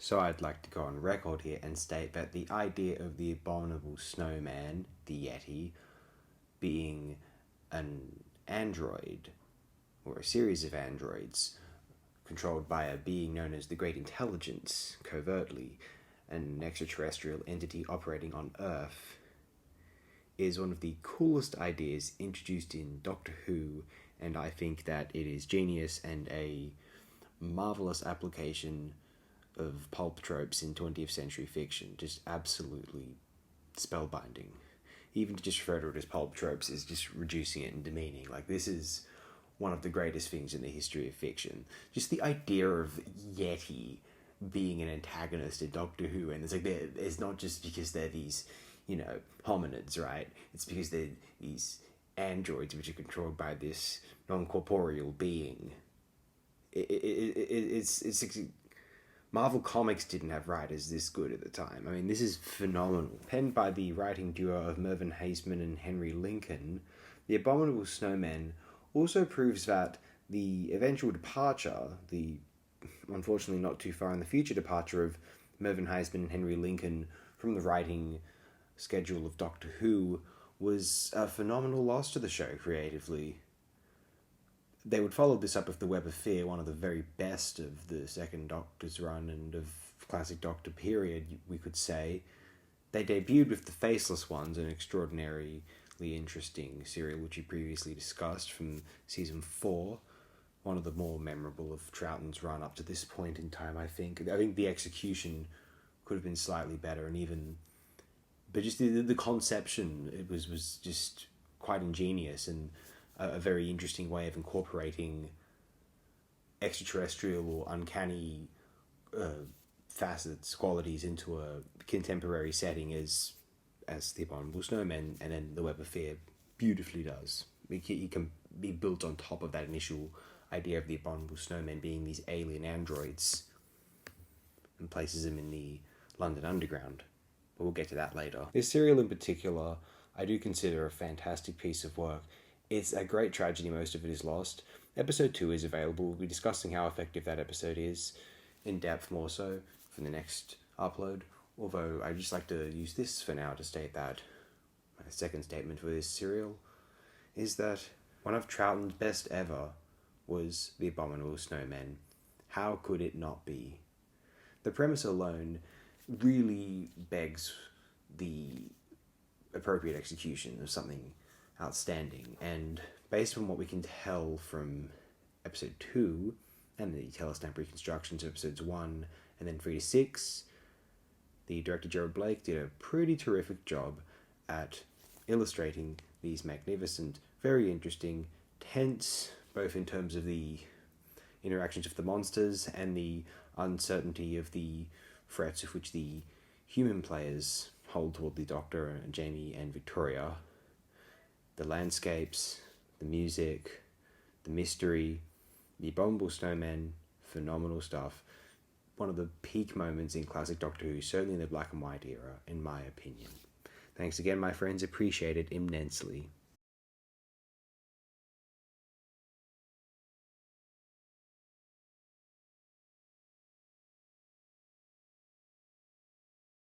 So I'd like to go on record here and state that the idea of the Abominable Snowman, the Yeti, being an android, or a series of androids, controlled by a being known as the Great Intelligence, covertly, an extraterrestrial entity operating on Earth, is one of the coolest ideas introduced in Doctor Who, and I think that it is genius and a marvelous application of pulp tropes in 20th century fiction. Just absolutely spellbinding. Even to just refer to it as pulp tropes is just reducing it and demeaning. Like, this is one of the greatest things in the history of fiction. Just the idea of Yeti being an antagonist in Doctor Who, and it's not just because they're these, hominids, right? It's because they're these androids which are controlled by this non-corporeal being. It's Marvel Comics didn't have writers this good at the time. I mean, this is phenomenal. Penned by the writing duo of Mervyn Haisman and Henry Lincoln, The Abominable Snowmen also proves that the eventual departure, the unfortunately not too far in the future departure of Mervyn Haisman and Henry Lincoln from the writing schedule of Doctor Who, was a phenomenal loss to the show creatively. They would follow this up with The Web of Fear, one of the very best of the second Doctor's run and of classic Doctor period, we could say. They debuted with The Faceless Ones, an extraordinarily interesting serial which we previously discussed from season 4, one of the more memorable of Troughton's run up to this point in time, I think. I think the execution could have been slightly better, but just the conception, it was just quite ingenious and a very interesting way of incorporating extraterrestrial or uncanny facets, qualities into a contemporary setting as the Abominable Snowmen, and then The Web of Fear beautifully does. It can be built on top of that initial idea of the Abominable Snowmen being these alien androids and places them in the London Underground. But we'll get to that later. This serial in particular, I do consider a fantastic piece of work. It's a great tragedy most of it is lost. Episode 2 is available. We'll be discussing how effective that episode is in depth more so for the next upload. Although I just like to use this for now to state that my second statement for this serial is that one of Troughton's best ever was The Abominable Snowmen. How could it not be? The premise alone really begs the appropriate execution of something outstanding, and based on what we can tell from episode 2 and the telestamp reconstructions of episodes 1 and then 3 to 6, the director Gerald Blake did a pretty terrific job at illustrating these magnificent, very interesting, tense, both in terms of the interactions of the monsters and the uncertainty of the threats of which the human players hold toward the Doctor, Jamie and Victoria. The landscapes, the music, the mystery, the Abominable Snowmen, phenomenal stuff. One of the peak moments in classic Doctor Who, certainly in the black and white era, in my opinion. Thanks again, my friends. Appreciate it immensely.